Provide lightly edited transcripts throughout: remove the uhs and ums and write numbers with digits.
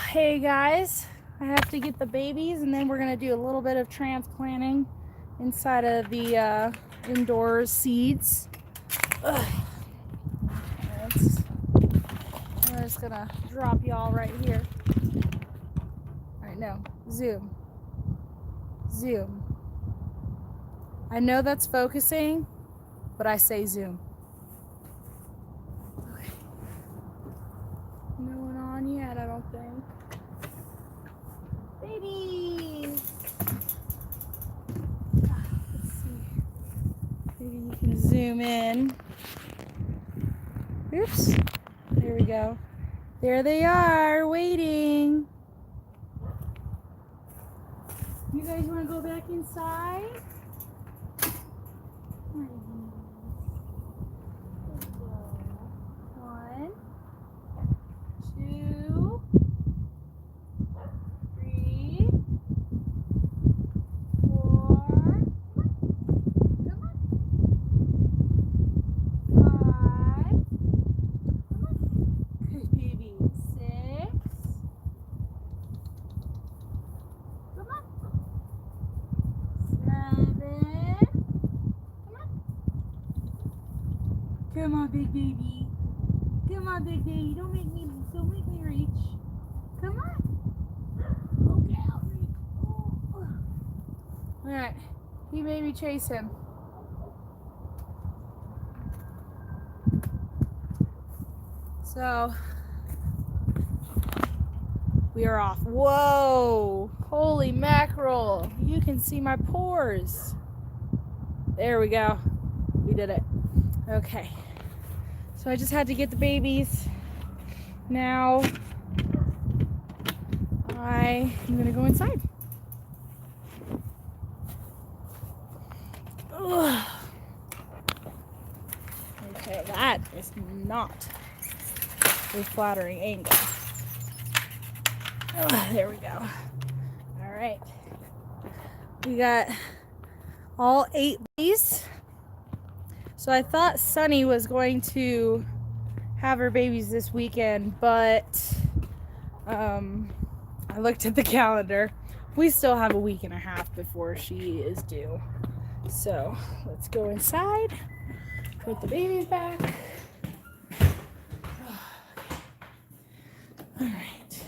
Hey guys, I have to get the babies and then we're gonna do a little bit of transplanting inside of the indoor seeds. We're just gonna drop y'all right here. Alright, no, zoom. Zoom. I know that's focusing, but I say zoom. Okay. No one on yet, I don't think. Babies! Let's see. Maybe you can zoom in. Oops. There we go. There they are, waiting. You guys want to go back inside? One, two, three, four, come on, five, come on, good baby, 6, come on, 7, come on, big baby, come on, big baby, don't make me reach, come on, okay, I'll reach, oh. All right, he made me chase him. So we are off. Whoa, holy mackerel, you can see my pores. There we go, we did it. Okay, so I just had to get the babies. Now I am gonna go inside. Ugh. Okay, that is not a flattering angle. There we go. All right, we got all 8 babies. So I thought Sunny was going to have her babies this weekend, but I looked at the calendar. We still have a week and a half before she is due. So let's go inside, put the babies back. All right.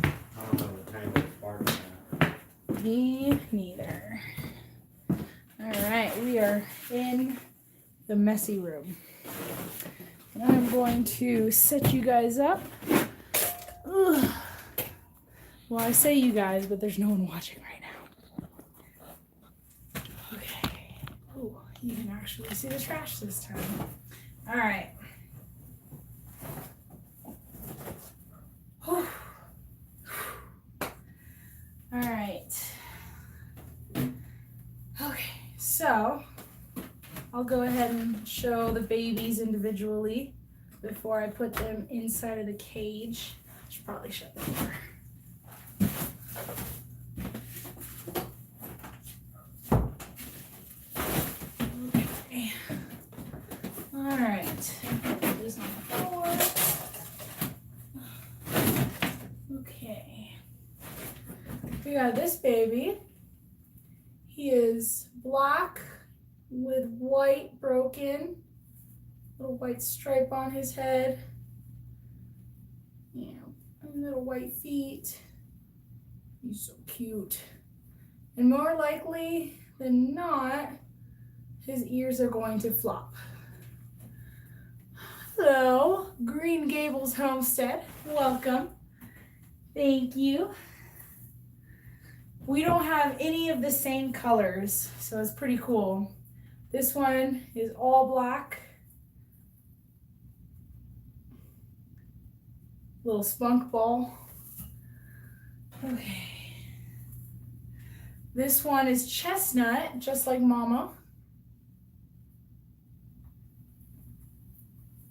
I don't know the tangle is barking at. Me neither. All right, we are in the messy room. And I'm going to set you guys up. Ugh. Well, I say you guys, but there's no one watching right now. Okay. Oh, you can actually see the trash this time. All right. Whew. All right. Okay, so I'll go ahead and show the babies individually before I put them inside of the cage. I should probably shut the door. Okay. All right. Put this on the floor. Okay. We got this baby. He is black with white broken, little white stripe on his head, little white feet. He's so cute. And more likely than not, his ears are going to flop. Hello, Green Gables Homestead. Welcome. Thank you. We don't have any of the same colors, so it's pretty cool. This one is all black. Little spunk ball. Okay. This one is chestnut, just like Mama.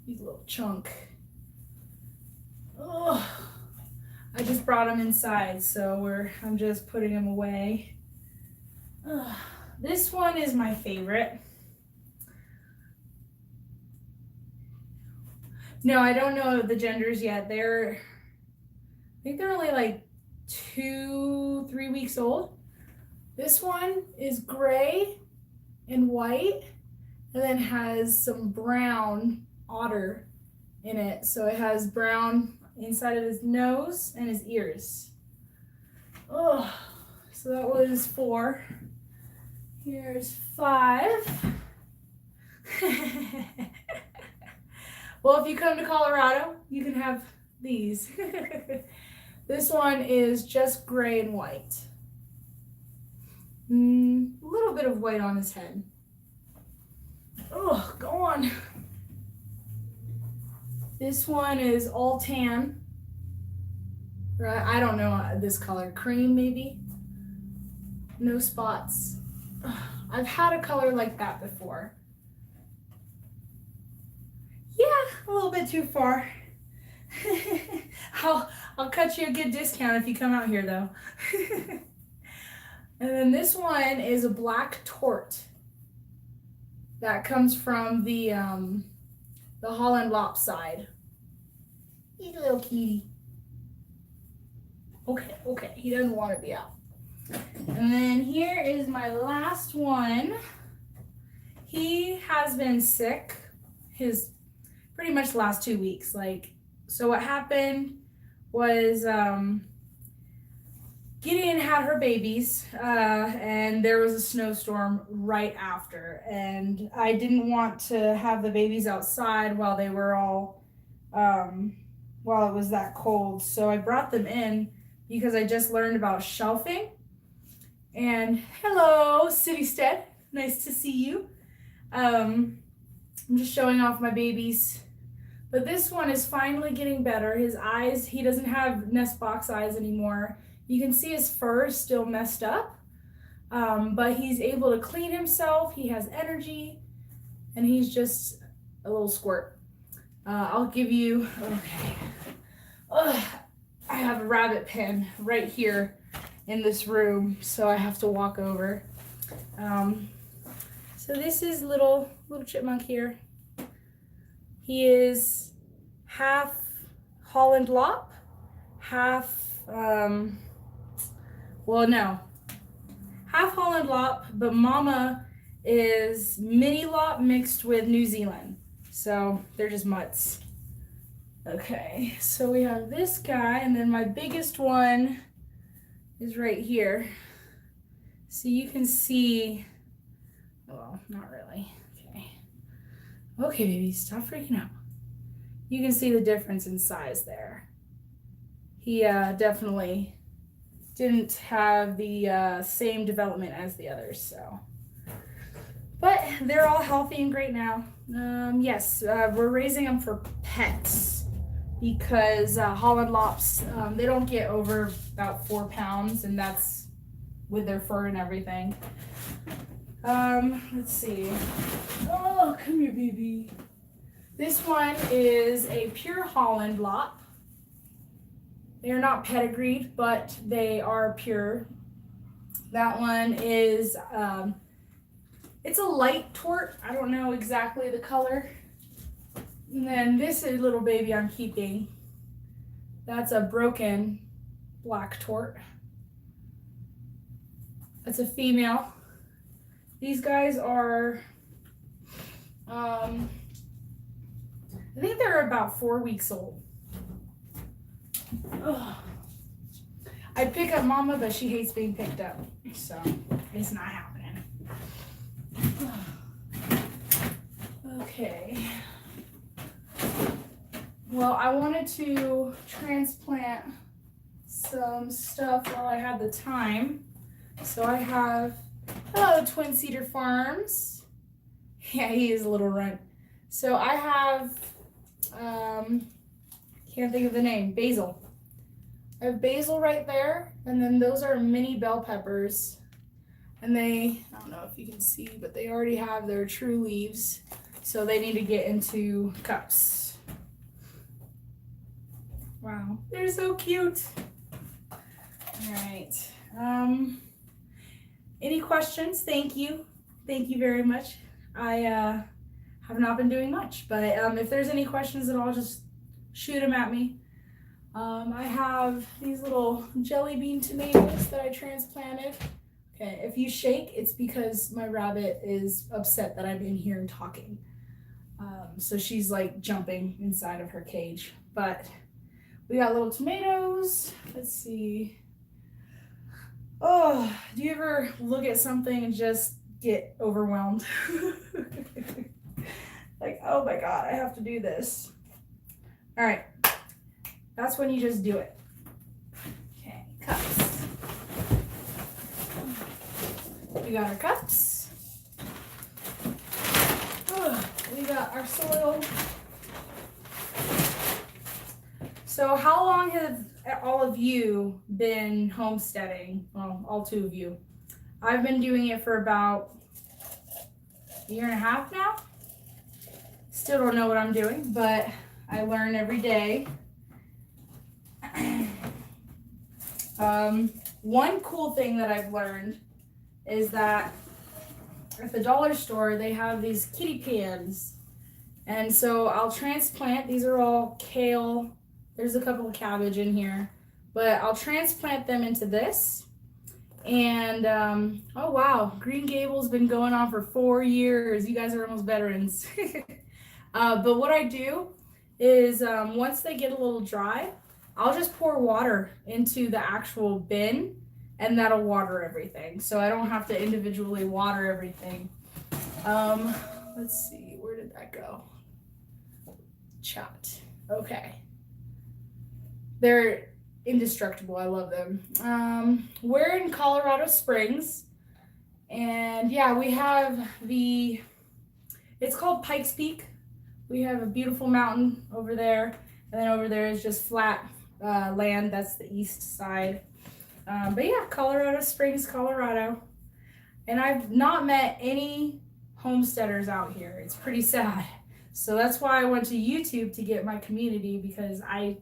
He's a little chunk. Oh, I just brought him inside, so I'm just putting him away. This one is my favorite. No, I don't know the genders yet. I think they're only like 2-3 weeks old. This one is gray and white, and then has some brown otter in it. So it has brown inside of his nose and his ears. Oh, so that was 4. Here's 5. Well, if you come to Colorado, you can have these. This one is just gray and white. A little bit of white on his head. Oh, go on. This one is all tan. I don't know this color. Cream, maybe? No spots. I've had a color like that before. Yeah, a little bit too far. I'll cut you a good discount if you come out here, though. And then this one is a black tort. That comes from the Holland Lop side. He's a little kitty. Okay, he doesn't want to be out. And then here is my last one. He has been sick his pretty much the last 2 weeks. So what happened was Gideon had her babies, and there was a snowstorm right after, and I didn't want to have the babies outside while they were all, while it was that cold. So I brought them in because I just learned about shelving. And hello, Citystead, nice to see you. I'm just showing off my babies. But this one is finally getting better. His eyes, he doesn't have nest box eyes anymore. You can see his fur is still messed up, but he's able to clean himself. He has energy, and he's just a little squirt. I'll give you, okay. I have a rabbit pen right here in this room, so I have to walk over. So this is little chipmunk here. He is half Holland Lop, half half Holland Lop, but Mama is Mini Lop mixed with New Zealand. So they're just mutts. Okay, so we have this guy, and then my biggest one is right here. So you can see, well, not really. Okay, baby, stop freaking out. You can see the difference in size there. He definitely didn't have the same development as the others, so. But they're all healthy and great now. Yes, we're raising them for pets because Holland Lops, they don't get over about 4 pounds, and that's with their fur and everything. Let's see. Oh, come here, baby. This one is a pure Holland Lop. They are not pedigreed, but they are pure. That one is, it's a light tort. I don't know exactly the color. And then this is little baby I'm keeping. That's a broken black tort. That's a female. These guys are, I think they're about 4 weeks old. Ugh. I pick up Mama, but she hates being picked up, so it's not happening. Okay. Well, I wanted to transplant some stuff while I had the time. So I have, hello, Twin Cedar Farms. Yeah, he is a little runt. So I have, can't think of the name, basil. I have basil right there, and then those are mini bell peppers. And they, I don't know if you can see, but they already have their true leaves, so they need to get into cups. Wow, they're so cute. All right. Any questions? Thank you very much. I have not been doing much. But if there's any questions at all, just shoot them at me. I have these little jelly bean tomatoes that I transplanted. Okay, if you shake, it's because my rabbit is upset that I'm in here and talking. So she's like jumping inside of her cage. But we got little tomatoes. Let's see. Oh, do you ever look at something and just get overwhelmed? Like, oh my God, I have to do this. All right, that's when you just do it. Okay, cups. We got our cups. Oh, we got our soil. So how long have all of you been homesteading? Well, all 2 of you. I've been doing it for about a year and a half now. Still don't know what I'm doing, but I learn every day. One cool thing that I've learned is that at the dollar store, they have these kitty pans. And so I'll transplant, these are all kale. There's a couple of cabbage in here, but I'll transplant them into this. And, oh wow, Green Gables been going on for 4 years. You guys are almost veterans. But what I do is once they get a little dry, I'll just pour water into the actual bin and that'll water everything. So I don't have to individually water everything. Let's see, where did that go? Chat. Okay. They're indestructible. I love them. We're in Colorado Springs. And yeah, we have it's called Pikes Peak. We have a beautiful mountain over there. And then over there is just flat land. That's the east side. But yeah, Colorado Springs, Colorado. And I've not met any homesteaders out here. It's pretty sad. So that's why I went to YouTube to get my community, because I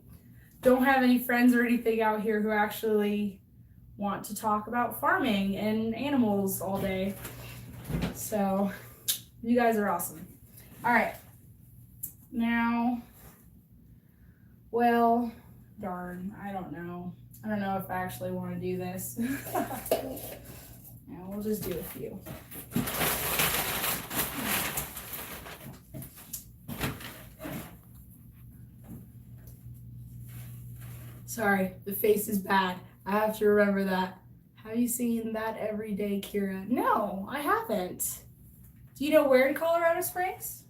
don't have any friends or anything out here who actually want to talk about farming and animals all day. So you guys are awesome. All right. Now, well, darn, I don't know. I don't know if I actually want to do this. Yeah, we'll just do a few. Sorry, the face is bad. I have to remember that. Have you seen That Every Day, Kira? No, I haven't. Do you know where in Colorado Springs?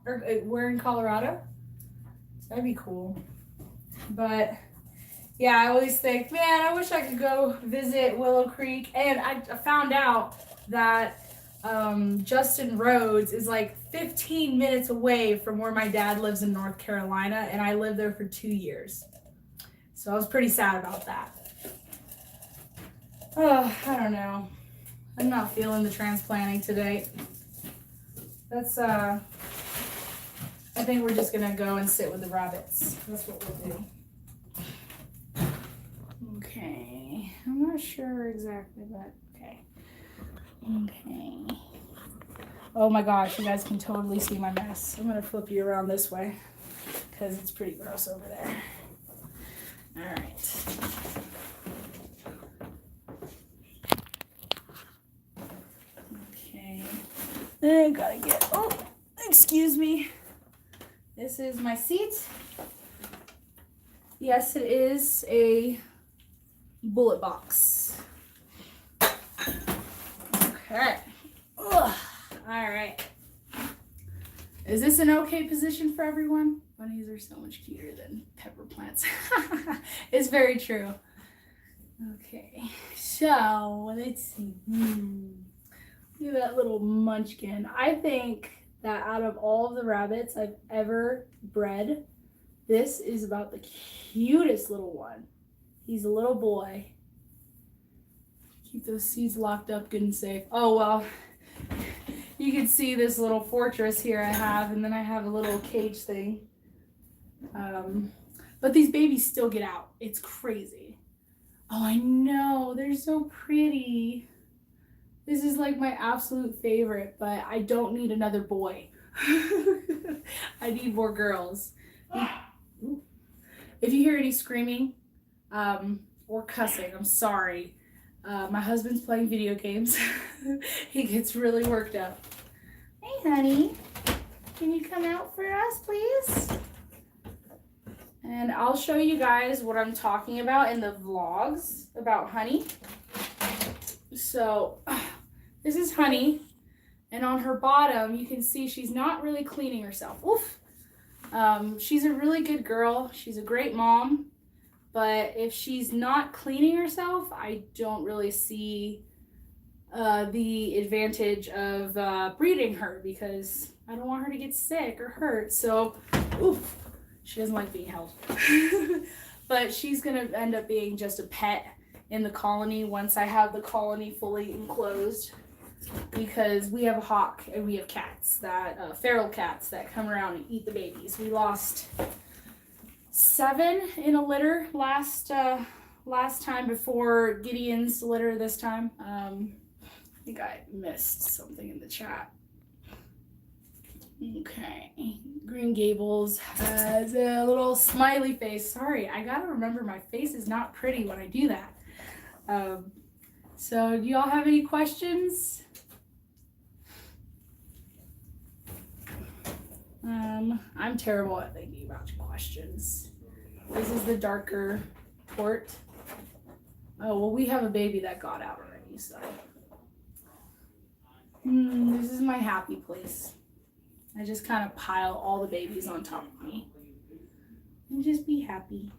Or where in Colorado? That'd be cool. But yeah, I always think, man, I wish I could go visit Willow Creek. And I found out that Justin Rhodes is like 15 minutes away from where my dad lives in North Carolina, and I lived there for 2 years. So I was pretty sad about that. Oh, I don't know. I'm not feeling the transplanting today. That's I think we're just gonna go and sit with the rabbits. That's what we'll do. Okay. I'm not sure exactly, but okay. Okay. Oh my gosh, you guys can totally see my mess. I'm gonna flip you around this way because it's pretty gross over there. All right. Okay. I gotta get, oh, excuse me. This is my seat. Yes, it is a bullet box. Okay. Ugh. All right. Is this an okay position for everyone? Bunnies are so much cuter than pepper plants. It's very true. Okay, so let's see. Look at that little munchkin. I think that out of all of the rabbits I've ever bred, this is about the cutest little one. He's a little boy. Keep those seeds locked up good and safe. Oh, well, you can see this little fortress here I have, and then I have a little cage thing. But these babies still get out. It's crazy. Oh, I know. They're so pretty. This is like my absolute favorite, but I don't need another boy. I need more girls. If you hear any screaming or cussing, I'm sorry. My husband's playing video games. He gets really worked up. Hey, honey. Can you come out for us, please? And I'll show you guys what I'm talking about in the vlogs about Honey. So, this is Honey. And on her bottom, you can see she's not really cleaning herself. Oof. She's a really good girl. She's a great mom. But if she's not cleaning herself, I don't really see the advantage of breeding her because I don't want her to get sick or hurt. So, oof, she doesn't like being held. But she's going to end up being just a pet in the colony once I have the colony fully enclosed. Because we have a hawk and we have cats, that feral cats that come around and eat the babies. We lost 7 in a litter last time before Gideon's litter this time. I think I missed something in the chat. Okay, Green Gables has a little smiley face. Sorry, I gotta remember my face is not pretty when I do that. So do y'all have any questions? I'm terrible at thinking about questions. This is the darker port. Oh, well, we have a baby that got out already, so. This is my happy place. I just kind of pile all the babies on top of me and just be happy.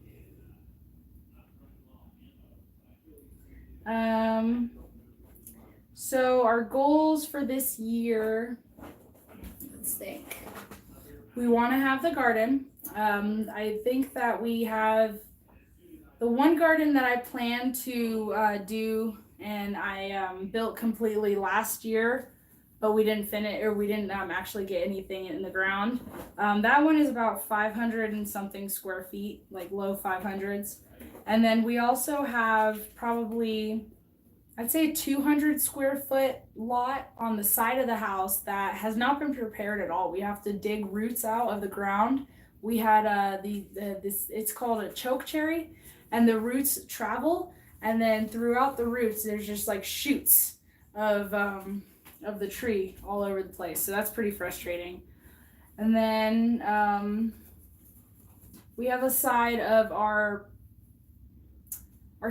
So our goals for this year, let's think. We want to have the garden. I think that we have the one garden that I plan to do, and I built completely last year, but we didn't finish, or we didn't actually get anything in the ground. That one is about 500 and something square feet, like low 500s. And then we also have probably, I'd say, a 200 square foot lot on the side of the house that has not been prepared at all. We have to dig roots out of the ground. We had it's called a choke cherry, and the roots travel, and then throughout the roots there's just like shoots of the tree all over the place. So that's pretty frustrating. And then we have a side of our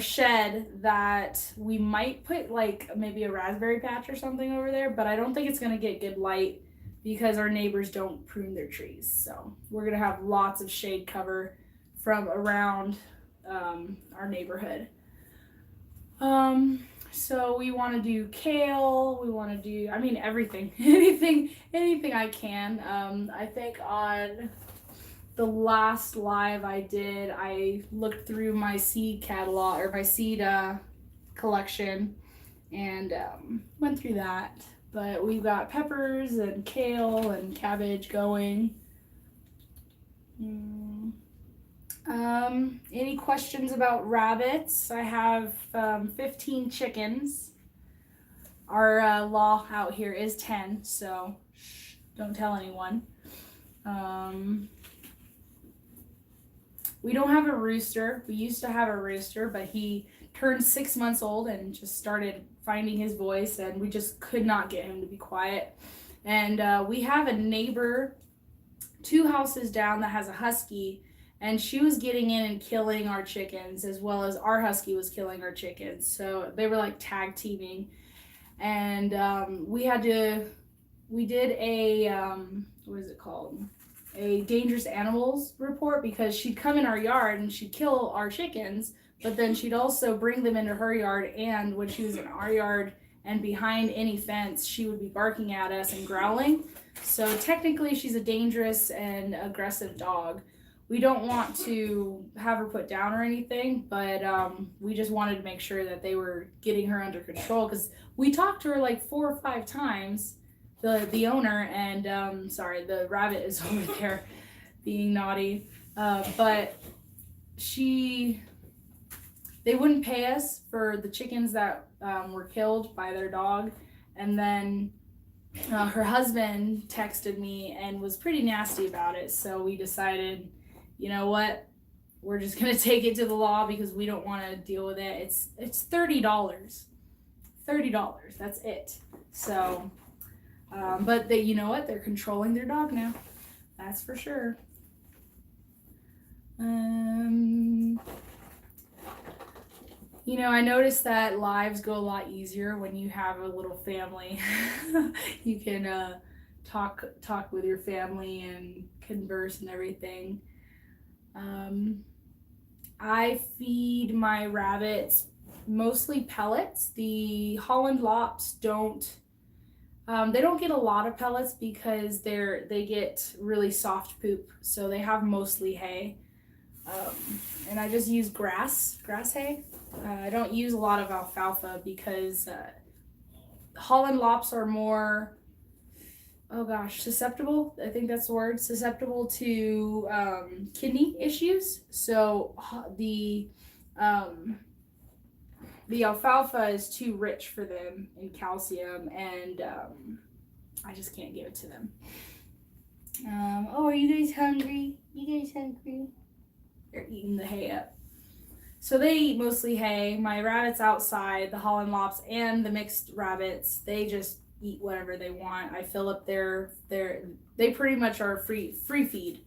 shed that we might put like maybe a raspberry patch or something over there, but I don't think it's going to get good light because our neighbors don't prune their trees. So we're going to have lots of shade cover from around our neighborhood. So we want to do kale, we want to do, I mean, everything, anything I can. I think on the last live I did, I looked through my seed catalog, or my seed collection, and went through that. But we've got peppers and kale and cabbage going. Any questions about rabbits? I have 15 chickens. Our law out here is 10, so shh, don't tell anyone. We don't have a rooster. We used to have a rooster, but he turned 6 months old and just started finding his voice, and we just could not get him to be quiet. And we have a neighbor 2 houses down that has a husky, and she was getting in and killing our chickens as well as our husky was killing our chickens. So they were like tag teaming. And we did a, what is it called? A dangerous animals report, because she'd come in our yard and she'd kill our chickens, but then she'd also bring them into her yard, and when she was in our yard and behind any fence, she would be barking at us and growling. So technically she's a dangerous and aggressive dog. We don't want to have her put down or anything, but we just wanted to make sure that they were getting her under control, because we talked to her like 4 or 5 times, the owner, and sorry, the rabbit is over there being naughty, but they wouldn't pay us for the chickens that were killed by their dog, and then her husband texted me and was pretty nasty about it. So we decided, you know what? We're just gonna take it to the law because we don't want to deal with it. It's $30. $30. That's it. So, but they, you know what? They're controlling their dog now. That's for sure. You know, I noticed that lives go a lot easier when you have a little family. You can talk with your family and converse and everything. I feed my rabbits mostly pellets. The Holland Lops don't. They don't get a lot of pellets because they get really soft poop, so they have mostly hay. And I just use grass hay. I don't use a lot of alfalfa because Holland Lops are more, oh gosh, susceptible. I think that's the word, susceptible to kidney issues. So the alfalfa is too rich for them in calcium, and I just can't give it to them. Oh, are you guys hungry? You guys hungry? They're eating the hay up. So they eat mostly hay. My rabbits outside, the Holland Lops and the mixed rabbits, they just eat whatever they want. I fill up they pretty much are free feed.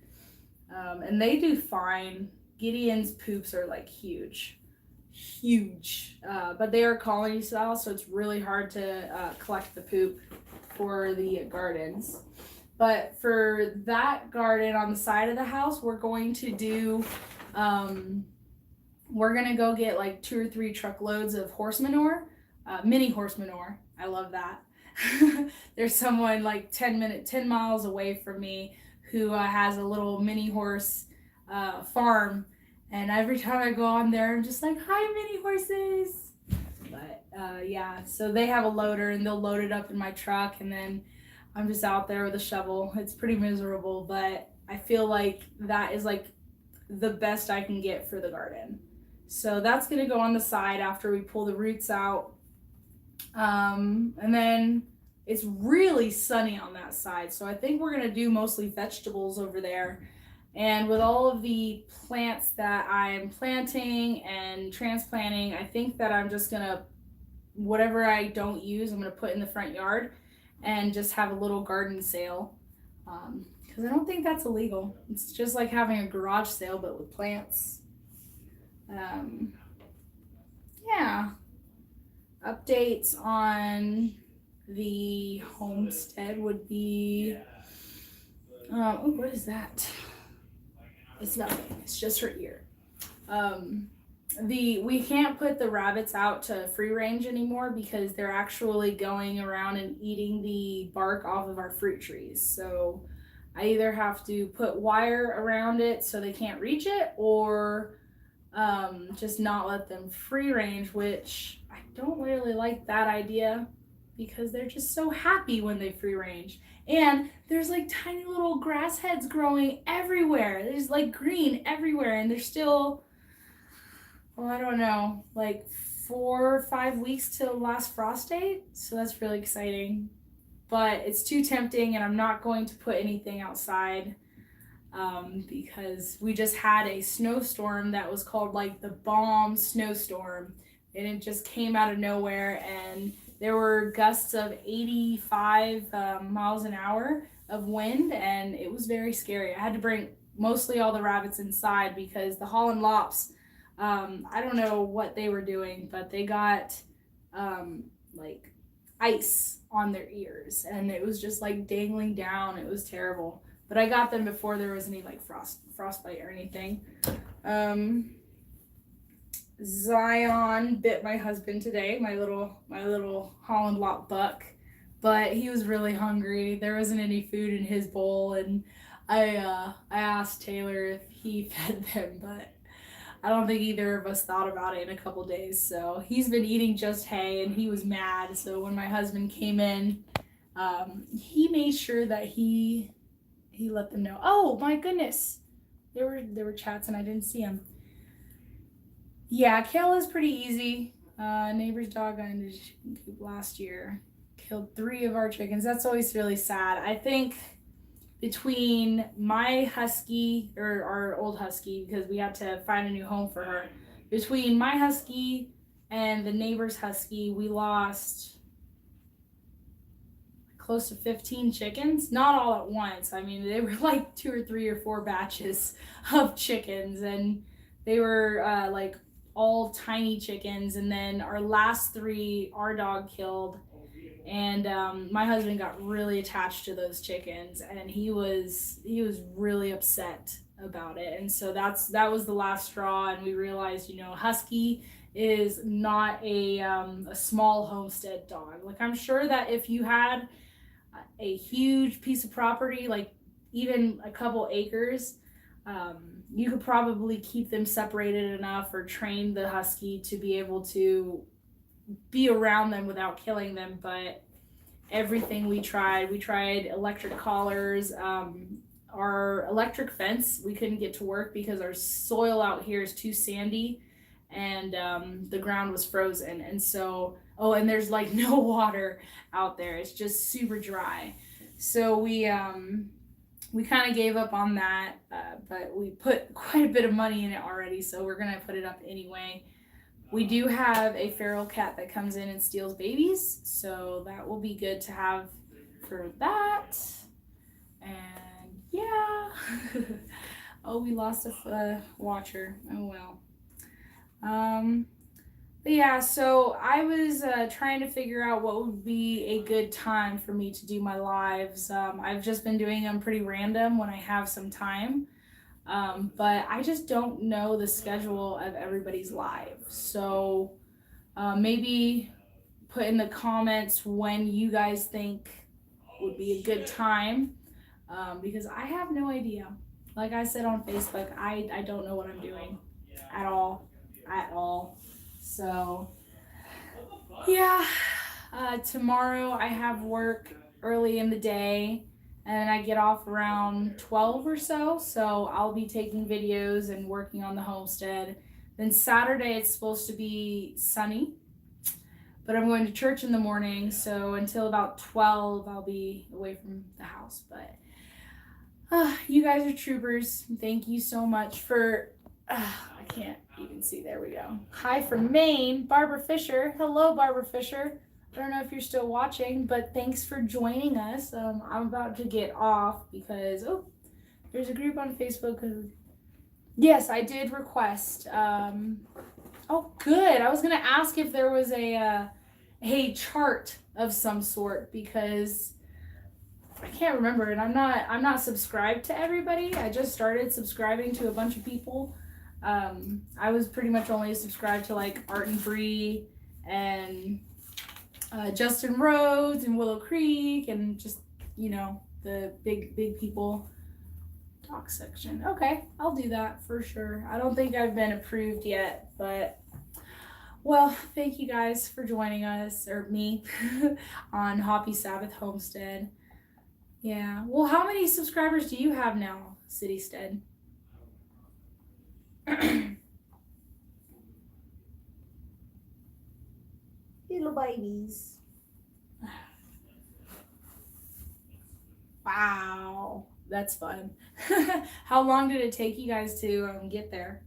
And they do fine. Gideon's poops are like huge. But they are colony style, so it's really hard to collect the poop for the gardens. But for that garden on the side of the house, we're going to do we're gonna go get like 2 or 3 truckloads of horse manure, mini horse manure. I love that. There's someone like 10 miles away from me who has a little mini horse farm, and every time I go on there, I'm just like, hi, mini horses. But yeah, so they have a loader and they'll load it up in my truck, and then I'm just out there with a shovel. It's pretty miserable, but I feel like that is like the best I can get for the garden. So that's gonna go on the side after we pull the roots out. And then it's really sunny on that side, so I think we're gonna do mostly vegetables over there. And with all of the plants that I'm planting and transplanting, I think that I'm just gonna, whatever I don't use, I'm gonna put in the front yard and just have a little garden sale. Because I don't think that's illegal. It's just like having a garage sale, but with plants. Yeah. Updates on the homestead would be, oh, what is that? It's nothing. It's just her ear. We can't put the rabbits out to free range anymore because they're actually going around and eating the bark off of our fruit trees. So I either have to put wire around it so they can't reach it, or just not let them free range, which I don't really like that idea because they're just so happy when they free range. And there's like tiny little grass heads growing everywhere. There's like green everywhere, and they're still, well, I don't know, like 4 or 5 weeks till last frost date. So that's really exciting. But it's too tempting, and I'm not going to put anything outside because we just had a snowstorm that was called like the bomb snowstorm, and it just came out of nowhere, and there were gusts of 85 miles an hour of wind, and it was very scary. I had to bring mostly all the rabbits inside because the Holland Lops, I don't know what they were doing, but they got like ice on their ears, and it was just like dangling down. It was terrible. But I got them before there was any like frostbite or anything. Zion bit my husband today, my little Holland Lop buck, but he was really hungry. There wasn't any food in his bowl, and I asked Taylor if he fed them, but I don't think either of us thought about it in a couple days. So he's been eating just hay, and he was mad. So when my husband came in, he made sure that he let them know. Oh my goodness, there were chats and I didn't see them. Yeah, kale is pretty easy. Neighbor's dog got into chicken coop last year. killed 3 of our chickens. That's always really sad. I think between my husky, or our old husky, because we had to find a new home for her, between my husky and the neighbor's husky, we lost close to 15 chickens. Not all at once. I mean, they were like 2 or 3 or 4 batches of chickens, and they were like all tiny chickens. And then our last 3, our dog killed. And my husband got really attached to those chickens, and he was really upset about it. And so that was the last straw, and we realized, husky is not a small homestead dog. Like, I'm sure that if you had a huge piece of property, like even a couple acres, you could probably keep them separated enough or train the husky to be able to be around them without killing them. But everything we tried electric collars, our electric fence we couldn't get to work because our soil out here is too sandy, and the ground was frozen. And so and there's like no water out there, it's just super dry. So we kind of gave up on that, but we put quite a bit of money in it already, so we're gonna put it up anyway. We do have a feral cat that comes in and steals babies, so that will be good to have for that. And yeah. Oh, we lost a watcher. Oh well. But yeah, so I was trying to figure out what would be a good time for me to do my lives. I've just been doing them pretty random when I have some time. But I just don't know the schedule of everybody's live. So maybe put in the comments when you guys think would be a good time, because I have no idea. Like I said on Facebook, I don't know what I'm doing at all. So yeah, tomorrow I have work early in the day, and I get off around 12 or so, I'll be taking videos and working on the homestead. Then Saturday it's supposed to be sunny, but I'm going to church in the morning, so until about 12 I'll be away from the house. But you guys are troopers. Thank you so much for, I can't even see, there we go. Hi from Maine, Barbara Fisher. Hello, Barbara Fisher. I don't know if you're still watching, but thanks for joining us. I'm about to get off because, there's a group on Facebook. Yes, I did request. Oh, good. I was going to ask if there was a chart of some sort, because I can't remember, and I'm not subscribed to everybody. I just started subscribing to a bunch of people. I was pretty much only subscribed to like Art and Bree and Justin Rhodes and Willow Creek, and just, the big people talk section. Okay, I'll do that for sure. I don't think I've been approved yet, but well, thank you guys for joining us, or me, on Hoppy Sabbath Homestead. Yeah, well, how many subscribers do you have now, Citystead? Little babies. Wow, that's fun. How long did it take you guys to get there?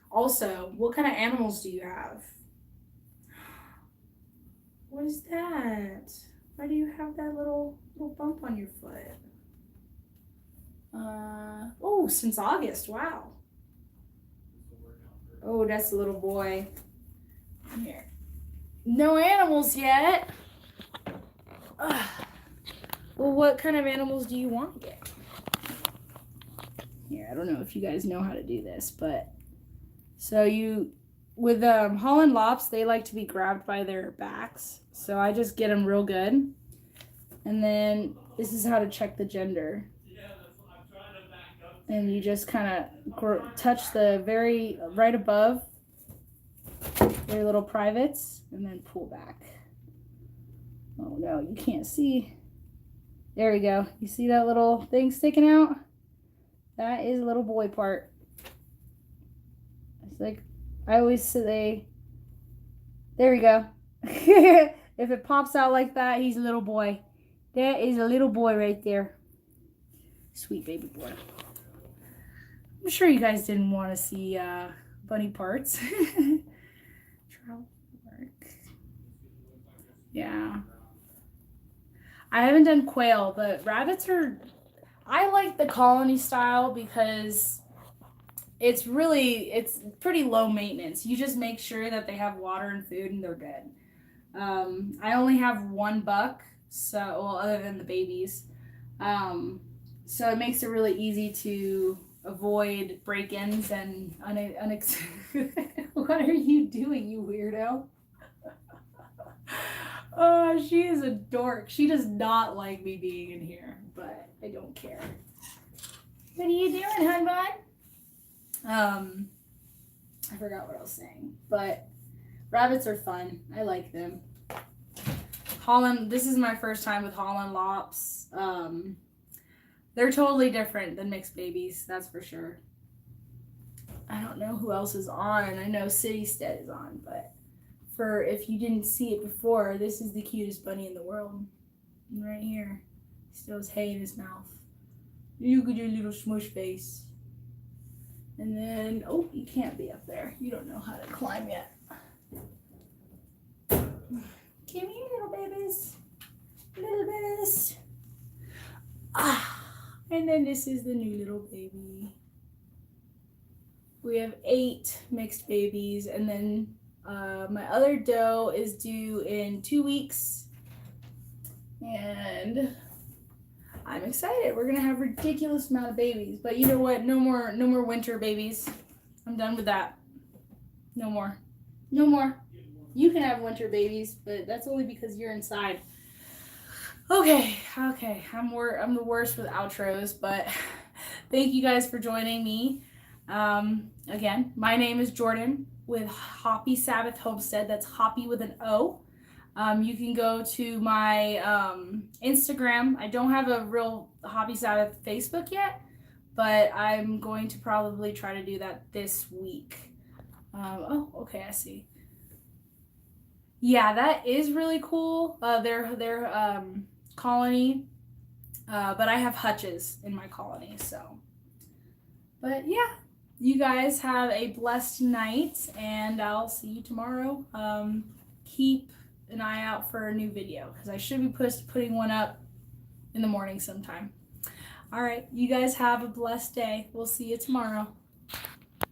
Also, what kind of animals do you have? What is that? Why do you have that little bump on your foot? Oh, since August. Wow. Oh, that's a little boy. Here. No animals yet. Ugh. Well, what kind of animals do you want to get? Here, I don't know if you guys know how to do this, but so with Holland Lops, they like to be grabbed by their backs. So I just get them real good. And then this is how to check the gender. And you just kind of touch the very right above their little privates, and then pull back. Oh no, you can't see. There we go. You see that little thing sticking out? That is a little boy part. It's like, I always say, there we go. If it pops out like that, he's a little boy. There is a little boy right there. Sweet baby boy. I'm sure you guys didn't want to see bunny parts. Yeah. I haven't done quail, but rabbits are... I like the colony style because it's pretty low maintenance. You just make sure that they have water and food and they're good. I only have one buck, so, well, other than the babies. So it makes it really easy to avoid break-ins and What are you doing, you weirdo? Oh, she is a dork. She does not like me being in here, but I don't care. What are you doing, hun bun? I forgot what I was saying, but rabbits are fun. I like them. Holland, this is my first time with Holland Lops. They're totally different than mixed babies, that's for sure. I don't know who else is on. I know City Stead is on, but for if you didn't see it before, this is the cutest bunny in the world. Right here. He still has hay in his mouth. Look at your little smush face. And then, oh, you can't be up there. You don't know how to climb yet. Come here, little babies. Little babies. Ah. And then this is the new little baby. We have 8 mixed babies, and then my other doe is due in 2 weeks. And I'm excited. We're gonna have a ridiculous amount of babies. But you know what? No more winter babies. I'm done with that. No more. No more. You can have winter babies, but that's only because you're inside. Okay. I'm the worst with outros, but thank you guys for joining me. Again, my name is Jordan with Hoppy Sabbath Homestead. That's Hoppy with an O. You can go to my Instagram. I don't have a real Hoppy Sabbath Facebook yet, but I'm going to probably try to do that this week. Oh, okay, I see. Yeah, that is really cool. Their colony, but I have hutches in my colony, so. But yeah, you guys have a blessed night, and I'll see you tomorrow. Keep an eye out for a new video, because I should be putting one up in the morning sometime. All right, you guys have a blessed day. We'll see you tomorrow.